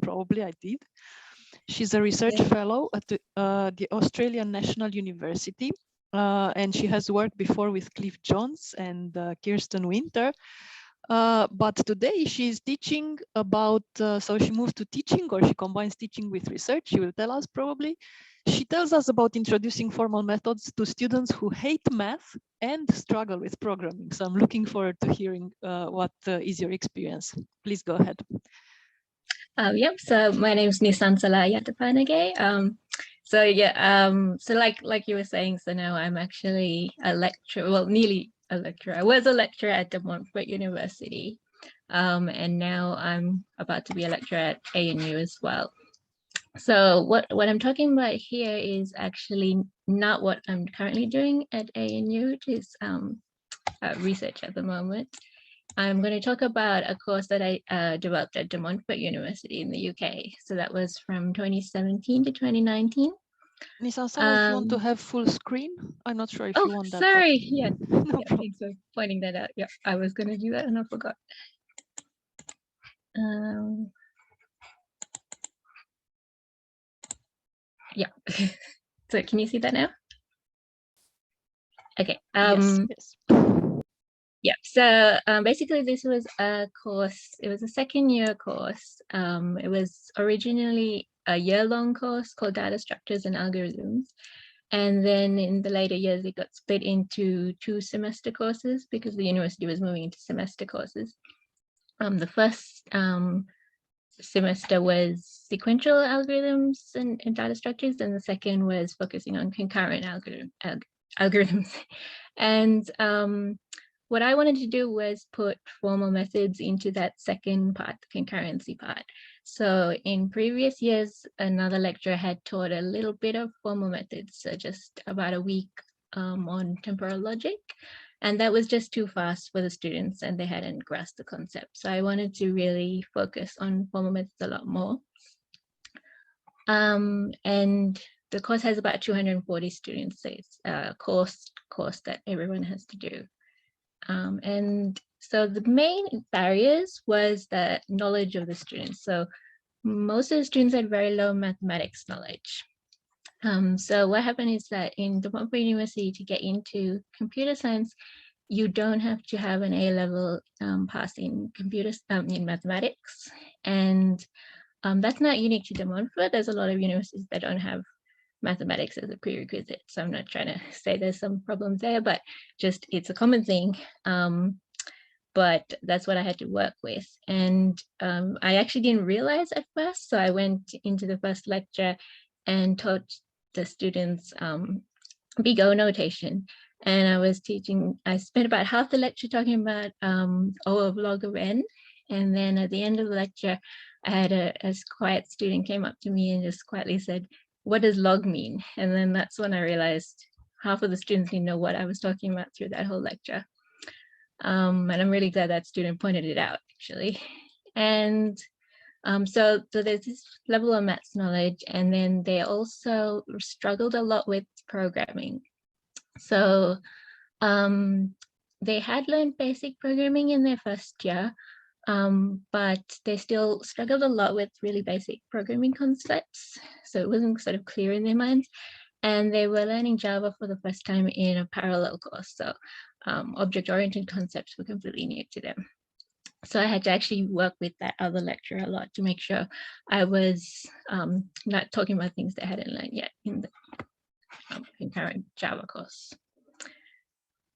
probably I did. She's a research fellow at the Australian National University, and she has worked before with Cliff Jones and Kirsten Winter. But today she's teaching about, so she moved to teaching, or she combines teaching with research. She will tell us probably. She tells us about introducing formal methods to students who hate math and struggle with programming. So I'm looking forward to hearing what is your experience. Please go ahead. Yep, so my name is Nisansala Yatapanage. So like you were saying, so now I'm actually a lecturer, well, nearly a lecturer. I was a lecturer at De Montfort University, and now I'm about to be a lecturer at ANU as well. So what I'm talking about here is actually not what I'm currently doing at ANU, which is research at the moment. I'm going to talk about a course that I developed at De Montfort University in the UK. So that was from 2017 to 2019. Nisansala, if you want to have full screen, I'm not sure if you want that. Sorry, yeah, no yeah, thanks for pointing that out. Yeah, I was going to do that and I forgot. Yeah, so can you see that now? Okay. Yes. Yeah, so basically this was a course, it was a second-year course. It was originally a year-long course called Data Structures and Algorithms. And then in the later years, it got split into 2 semester courses because the university was moving into semester courses. The first semester was sequential algorithms and data structures, and the second was focusing on concurrent algorithms. And what I wanted to do was put formal methods into that second part, the concurrency part. So in previous years, another lecturer had taught a little bit of formal methods, so just about a week on temporal logic. And that was just too fast for the students and they hadn't grasped the concept. So I wanted to really focus on formal methods a lot more. And the course has about 240 students, so it's a course that everyone has to do. And so the main barriers was the knowledge of the students. So most of the students had very low mathematics knowledge. So what happened is that in De Montfort University, to get into computer science, you don't have to have an A-level pass in in mathematics. And that's not unique to De Montfort. There's a lot of universities that don't have mathematics as a prerequisite. So I'm not trying to say there's some problems there, but just it's a common thing. But that's what I had to work with. And I actually didn't realize at first. So I went into the first lecture and taught the students big O notation. And I spent about half the lecture talking about O of log of n. And then at the end of the lecture, I had a quiet student came up to me and just quietly said, "What does log mean?" And then that's when I realized half of the students didn't know what I was talking about through that whole lecture. And I'm really glad that student pointed it out, actually. And so there's this level of maths knowledge, and then they also struggled a lot with programming. So they had learned basic programming in their first year, but they still struggled a lot with really basic programming concepts. So it wasn't sort of clear in their minds. And they were learning Java for the first time in a parallel course. So object-oriented concepts were completely new to them. So I had to actually work with that other lecturer a lot to make sure I was not talking about things they hadn't learned yet in the concurrent Java course.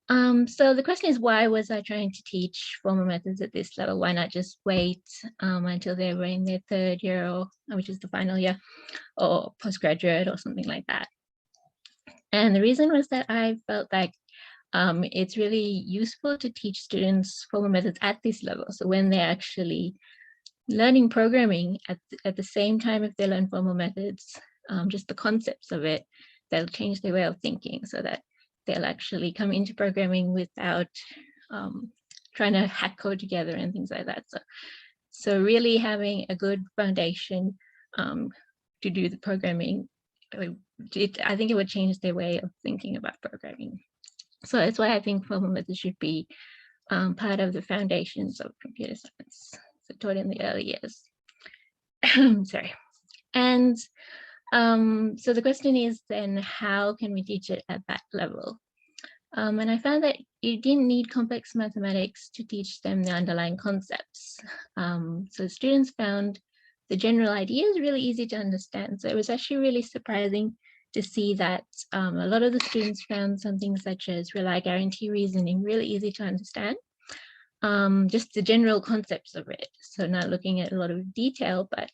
So the question is, why was I trying to teach formal methods at this level? Why not just wait until they were in their third year, or which is the final year, or postgraduate or something like that? And the reason was that I felt like it's really useful to teach students formal methods at this level. So when they're actually learning programming at the same time, if they learn formal methods, just the concepts of it, they'll change their way of thinking so that they'll actually come into programming without trying to hack code together and things like that. So really having a good foundation to do the programming, I think it would change their way of thinking about programming. So that's why I think formal methods should be part of the foundations of computer science, so taught in the early years. Sorry. And so the question is then, how can we teach it at that level? And I found that you didn't need complex mathematics to teach them the underlying concepts. So students found the general ideas really easy to understand. So it was actually really surprising to see that a lot of the students found something such as rely guarantee reasoning really easy to understand. Just the general concepts of it. So not looking at a lot of detail, but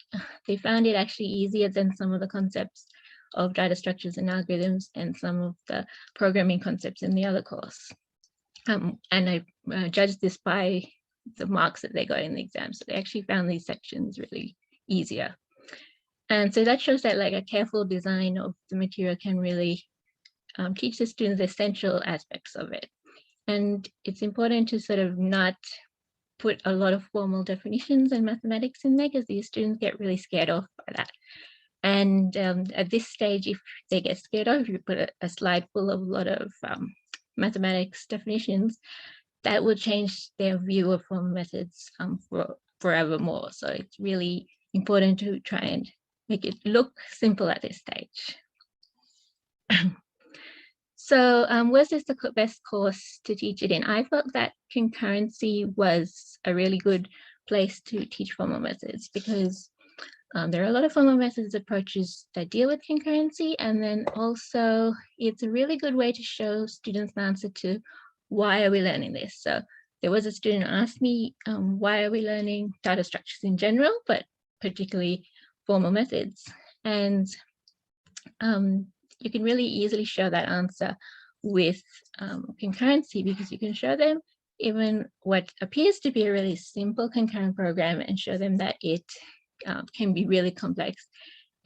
they found it actually easier than some of the concepts of data structures and algorithms and some of the programming concepts in the other course. And I judged this by the marks that they got in the exam. So they actually found these sections really easier. And so that shows that like a careful design of the material can really teach the students the essential aspects of it. And it's important to sort of not put a lot of formal definitions and mathematics in there because these students get really scared off by that. And at this stage, if they get scared off, if you put a slide full of a lot of mathematics definitions, that will change their view of formal methods forevermore. So it's really important to try and make it look simple at this stage. So was this the best course to teach it in? I felt that concurrency was a really good place to teach formal methods because there are a lot of formal methods approaches that deal with concurrency, and then also it's a really good way to show students the answer to why are we learning this. So there was a student who asked me, why are we learning data structures in general, but particularly formal methods? And you can really easily show that answer with concurrency because you can show them even what appears to be a really simple concurrent program and show them that it can be really complex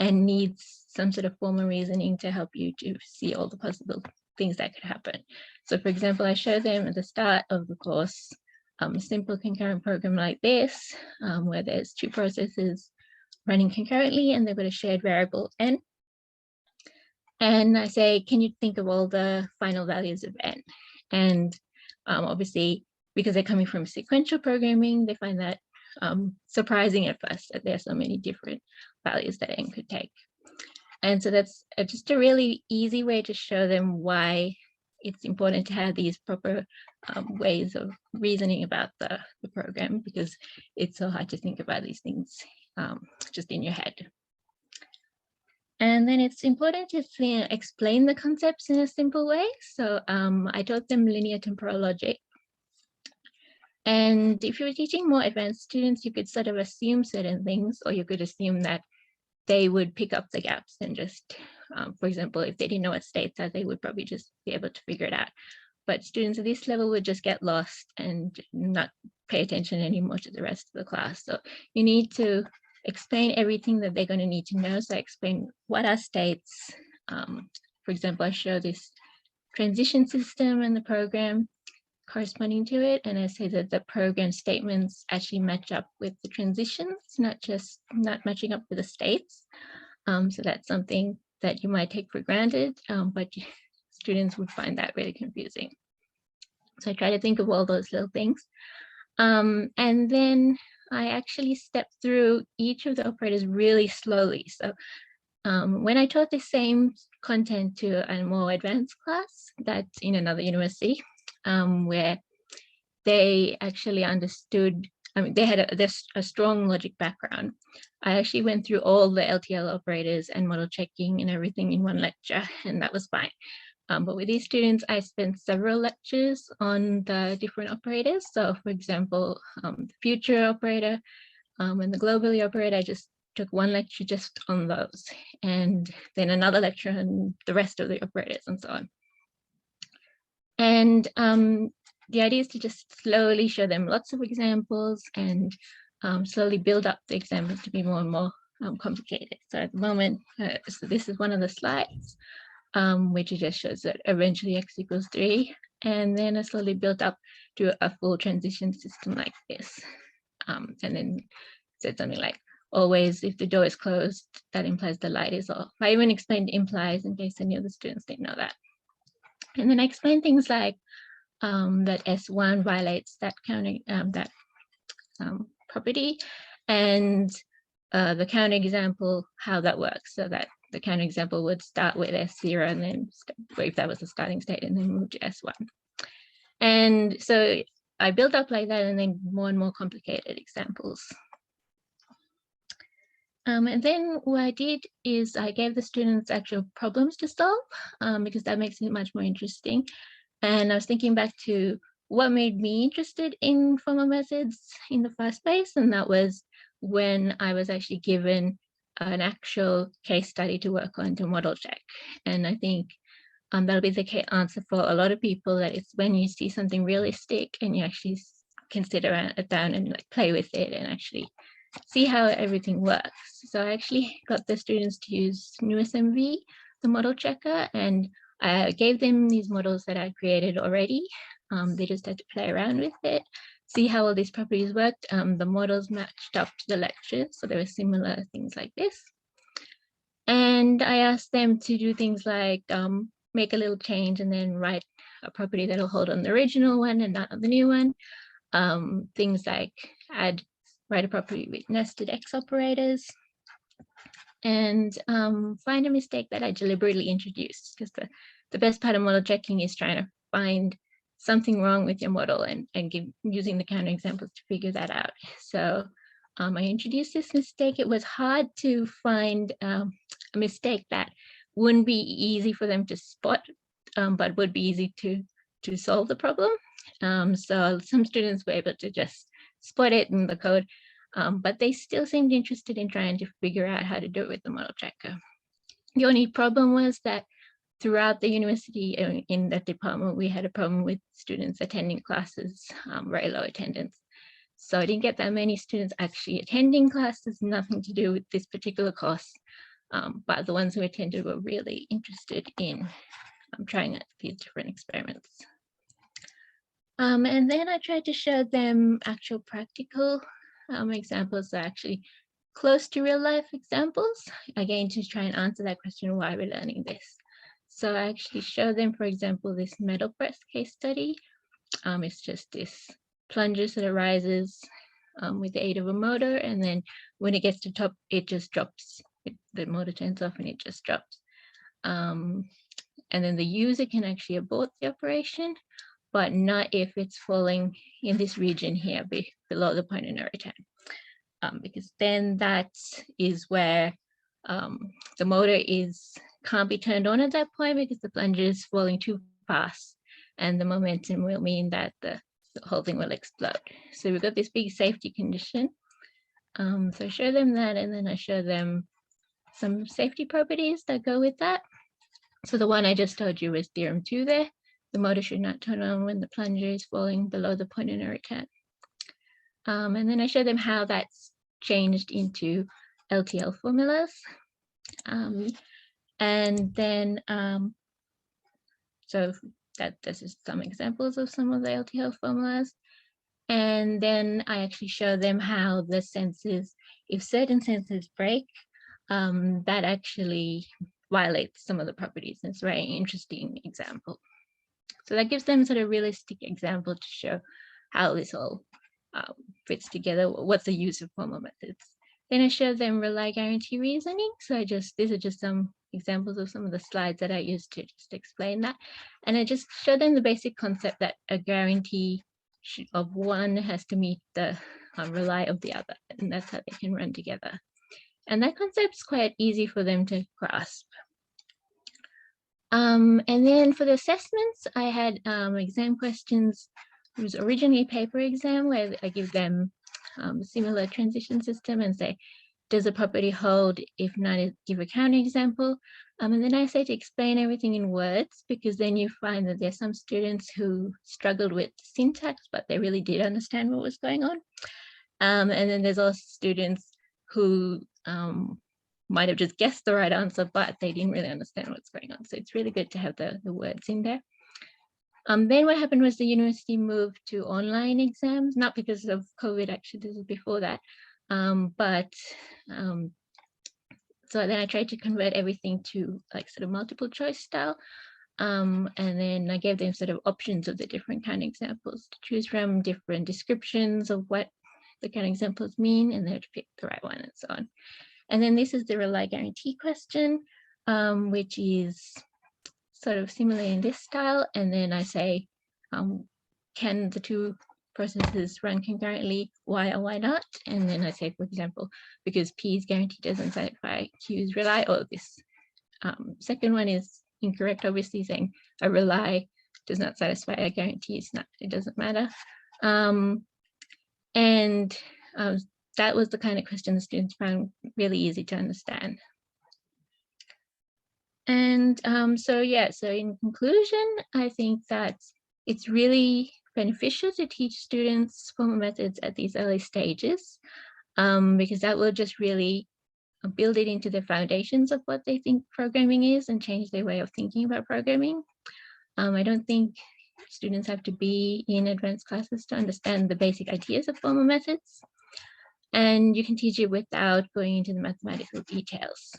and needs some sort of formal reasoning to help you to see all the possible things that could happen. So for example, I show them at the start of the course a simple concurrent program like this, where there's two processes running concurrently and they've got a shared variable n. And I say, can you think of all the final values of n? And obviously, because they're coming from sequential programming, they find that surprising at first that there are so many different values that n could take. And so that's just a really easy way to show them why it's important to have these proper ways of reasoning about the program, because it's so hard to think about these things just in your head. And then it's important to explain the concepts in a simple way. So I taught them linear temporal logic. And if you were teaching more advanced students, you could sort of assume certain things, or you could assume that they would pick up the gaps and just, for example, if they didn't know what states are, they would probably just be able to figure it out. But students at this level would just get lost and not pay attention anymore to the rest of the class. So you need to explain everything that they're going to need to know. So I explain what are states. For example, I show this transition system in the program corresponding to it, and I say that the program statements actually match up with the transitions, not matching up with the states. So that's something that you might take for granted, but students would find that really confusing. So I try to think of all those little things. And then I actually step through each of the operators really slowly. So when I taught the same content to a more advanced class that's in another university, where they actually understood, I mean, they had a strong logic background. I actually went through all the LTL operators and model checking and everything in one lecture, and that was fine. But with these students, I spent several lectures on the different operators. So for example, the future operator and the globally operator, I just took one lecture just on those, and then another lecture on the rest of the operators and so on. And the idea is to just slowly show them lots of examples and slowly build up the examples to be more and more complicated. So at the moment, so this is one of the slides, which just shows that eventually x equals 3, and then I slowly built up to a full transition system like this. And then said something like, always if the door is closed, that implies the light is off. I even explained implies in case any of the students didn't know that. And then I explained things like that S1 violates that counting property, and the counterexample, how that works, so that the counterexample would start with S0 and then, if that was the starting state, and then move to S1. And so I built up like that, and then more and more complicated examples. And then what I did is I gave the students actual problems to solve, because that makes it much more interesting. And I was thinking back to what made me interested in formal methods in the first place, and that was when I was actually given an actual case study to work on to model check. And I think that'll be the answer for a lot of people, that it's when you see something realistic and you actually can sit down and like play with it and actually see how everything works. So I actually got the students to use NewSMV, the model checker, and I gave them these models that I created already. They just had to play around with it, see how all these properties worked. The models matched up to the lectures, so there were similar things like this. And I asked them to do things like make a little change and then write a property that'll hold on the original one and not on the new one. Things like write a property with nested X operators, and find a mistake that I deliberately introduced, because the best part of model checking is trying to find something wrong with your model and using the counterexamples to figure that out. So I introduced this mistake. It was hard to find a mistake that wouldn't be easy for them to spot, but would be easy to solve the problem. So some students were able to just spot it in the code, but they still seemed interested in trying to figure out how to do it with the model checker. The only problem was that throughout the university, in that department, we had a problem with students attending classes, very low attendance. So I didn't get that many students actually attending classes, nothing to do with this particular course, but the ones who attended were really interested in trying these different experiments. And then I tried to show them actual practical examples that are actually close to real life examples, again, to try and answer that question, why we're learning this. So I actually show them, for example, this metal press case study. It's just this plunger that arises with the aid of a motor, and then when it gets to top, it just drops. The motor turns off and it just drops. And then the user can actually abort the operation, but not if it's falling in this region here below the point of no return, because then that is where the motor can't be turned on at that point, because the plunger is falling too fast, and the momentum will mean that the whole thing will explode. So we've got this big safety condition. So I show them that, and then I show them some safety properties that go with that. So the one I just told you was theorem 2 there. The motor should not turn on when the plunger is falling below the point of no return. And then I show them how that's changed into LTL formulas. And then, so this is some examples of some of the LTL formulas. And then I actually show them how the sensors, if certain sensors break, that actually violates some of the properties. And it's a very interesting example. So that gives them sort of realistic example to show how this all fits together, what's the use of formal methods. Then I show them rely guarantee reasoning. So these are just some examples of some of the slides that I used to just explain that. And I just show them the basic concept that a guarantee of one has to meet the rely of the other, and that's how they can run together. And that concept's quite easy for them to grasp. And then for the assessments, I had exam questions. It was originally a paper exam where I give them a similar transition system and say, does a property hold? If not, give a counterexample. And then I say to explain everything in words, because then you find that there's some students who struggled with syntax, but they really did understand what was going on. And then there's also students who might have just guessed the right answer, but they didn't really understand what's going on. So it's really good to have the words in there. Then what happened was the university moved to online exams, not because of COVID, actually, this was before that. So then I tried to convert everything to like sort of multiple choice style. And then I gave them sort of options of the different kind of examples to choose from, different descriptions of what the kind of examples mean, and they have to pick the right one and so on. And then this is the rely guarantee question, which is sort of similar in this style. And then I say, can the two processes run concurrently? Why or why not? And then I say, for example, because P's guarantee doesn't satisfy Q's rely, or this second one is incorrect, obviously, saying a rely does not satisfy a guarantee. It doesn't matter. That was the kind of question the students found really easy to understand. And so in conclusion, I think that it's really beneficial to teach students formal methods at these early stages, because that will just really build it into the foundations of what they think programming is and change their way of thinking about programming. I don't think students have to be in advanced classes to understand the basic ideas of formal methods. And you can teach it without going into the mathematical details.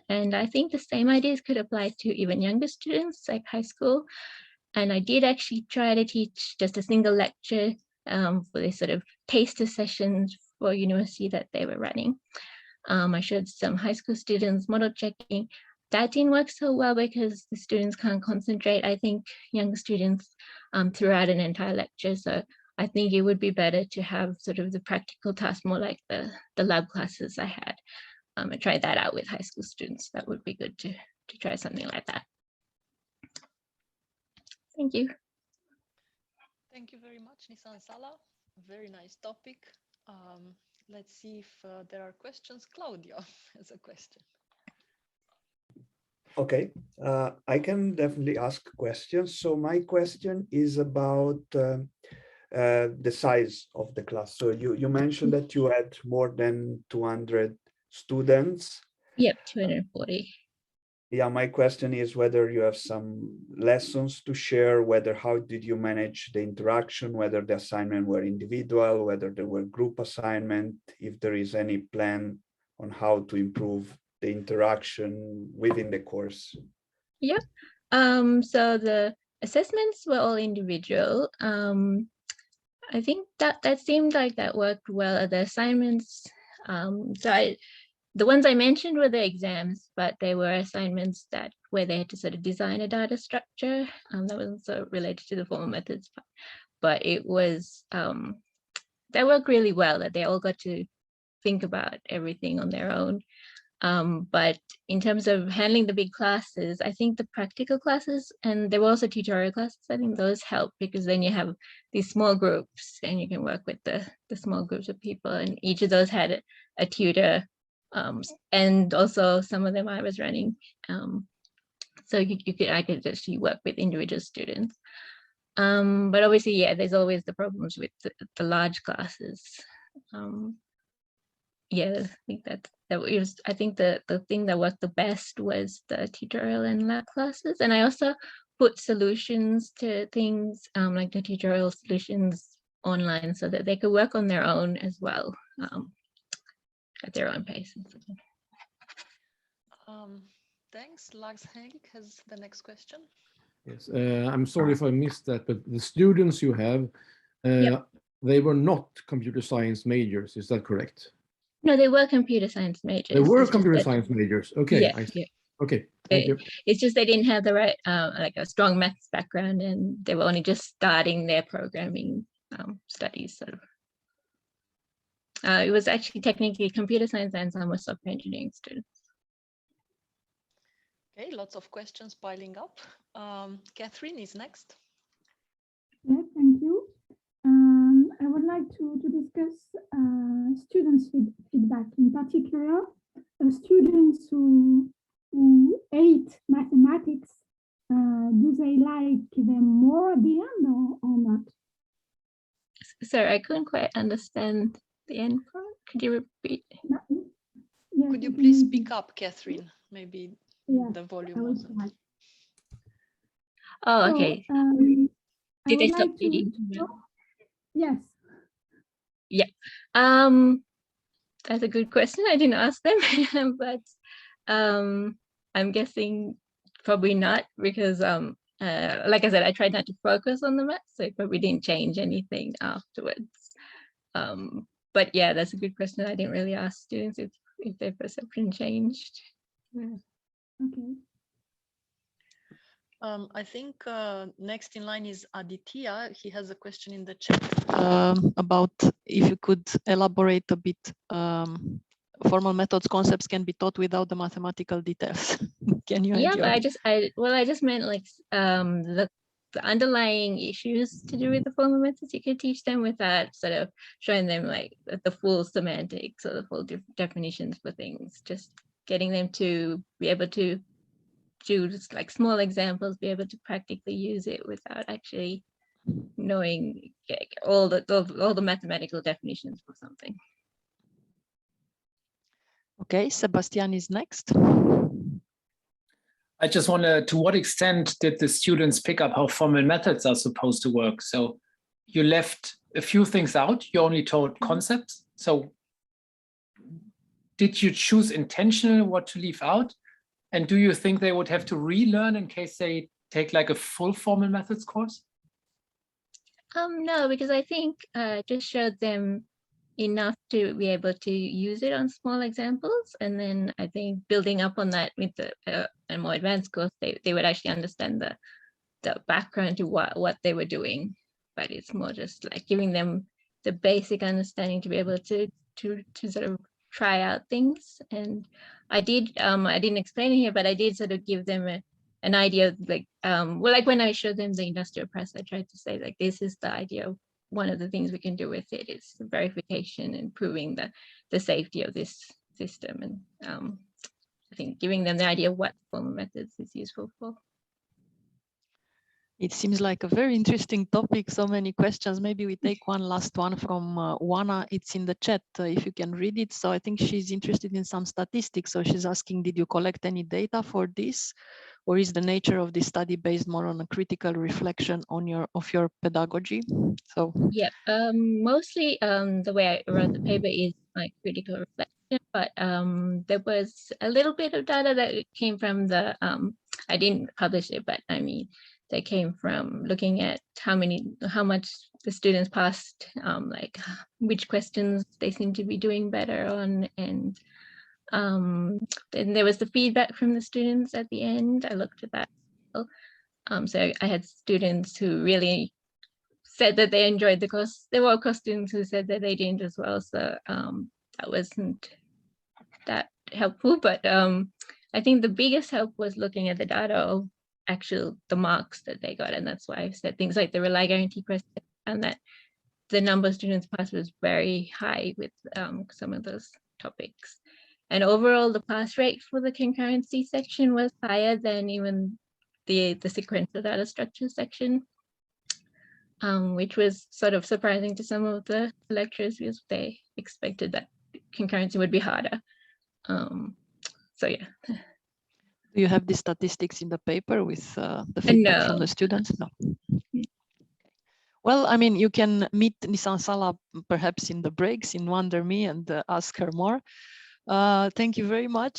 And I think the same ideas could apply to even younger students, like high school. And I did actually try to teach just a single lecture for this sort of taster sessions for university that they were running. I showed some high school students model checking. That didn't work so well because the students can't concentrate. I think young students throughout an entire lecture. So I think it would be better to have sort of the practical task, more like the lab classes I had. I tried that out with high school students. That would be good to try something like that. Thank you. Thank you very much, Nisansala. Very nice topic. Let's see if there are questions. Claudio has a question. Okay, I can definitely ask questions. So my question is about the size of the class. So you mentioned that you had more than 200 students. Yep, 240. Yeah, my question is whether you have some lessons to share, how did you manage the interaction, whether the assignment were individual, whether there were group assignment, if there is any plan on how to improve the interaction within the course. Yep. So the assessments were all individual. I think that seemed like that worked well. The assignments, the ones I mentioned were the exams, but they were assignments where they had to sort of design a data structure. That wasn't so related to the formal methods, but it was, that worked really well, that they all got to think about everything on their own. But in terms of handling the big classes, I think the practical classes, and there were also tutorial classes, I think those help because then you have these small groups and you can work with the small groups of people, and each of those had a tutor. And also some of them I was running. So I could actually work with individual students. But obviously, yeah, there's always the problems with the large classes. Yeah, I think I think the thing that worked the best was the tutorial and lab classes. And I also put solutions to things like the tutorial solutions online so that they could work on their own as well, at their own pace. Thanks. Lars Henrik has the next question. Yes, I'm sorry if I missed that, but the students you have, Yep. They were not computer science majors, is that correct? No, they were computer science majors. They were computer science majors. Okay, yeah, I see. Yeah. Okay, thank you. It's just they didn't have the right, like a strong maths background, and they were only just starting their programming studies. Sort of. It was actually technically computer science and some were software engineering students. Okay, lots of questions piling up. Catherine is next. Yeah, thank you. I would like to discuss students' feedback, in particular, students who hate mathematics. Do they like them more at the end or not? Sorry, I couldn't quite understand the end part. Could you repeat? Yeah, Could you please speak up, Catherine? Maybe the volume wasn't. Oh, okay. Did they stop feeding? Yes. Yeah. That's a good question. I didn't ask them, but I'm guessing probably not, because like I said, I tried not to focus on the math, so it probably didn't change anything afterwards. But yeah, that's a good question. I didn't really ask students if their perception changed. Yeah. Okay. I think next in line is Aditya. He has a question in the chat about if you could elaborate a bit. Formal methods concepts can be taught without the mathematical details. Can you? Yeah, but I just meant like the underlying issues to do with the formal methods. You could teach them without sort of showing them like the full semantics or the full definitions for things. Just getting them to be able to do just like small examples, be able to practically use it without actually knowing all the mathematical definitions for something. Okay, Sebastian is next. I just wonder, to what extent did the students pick up how formal methods are supposed to work? So you left a few things out, you only taught concepts. So did you choose intentionally what to leave out? And do you think they would have to relearn in case they take like a full formal methods course? No, because I think just showed them enough to be able to use it on small examples, and then I think building up on that with the a more advanced course, they would actually understand the background to what they were doing. But it's more just like giving them the basic understanding to be able to sort of try out things. And I didn't explain it here, but I did sort of give them an idea of like well, like when I showed them the industrial press, I tried to say like, this is the idea of one of the things we can do with it is verification and proving the safety of this system. And I think giving them the idea of what formal methods is useful for. It seems like a very interesting topic, so many questions. Maybe we take one last one from Wana. It's in the chat if you can read it. So I think she's interested in some statistics. So she's asking, did you collect any data for this? Or is the nature of this study based more on a critical reflection on your pedagogy? So yeah, mostly the way I wrote the paper is like critical reflection, but there was a little bit of data that came from the I didn't publish it, but I mean they came from looking at how much the students passed, like which questions they seem to be doing better on, and then there was the feedback from the students at the end. I looked at that. So I had students who really said that they enjoyed the course. There were students who said that they didn't as well. So that wasn't that helpful. But I think the biggest help was looking at the data of the marks that they got. And that's why I said things like the Rely Guarantee question, and that the number of students passed was very high with some of those topics. And overall, the pass rate for the concurrency section was higher than even the sequential data structure section, which was sort of surprising to some of the lecturers because they expected that concurrency would be harder. So yeah. do you have the statistics in the paper with the feedback from the students? No. Well, I mean, you can meet Nisansala perhaps in the breaks in Wonder Me and ask her more. Thank you very much.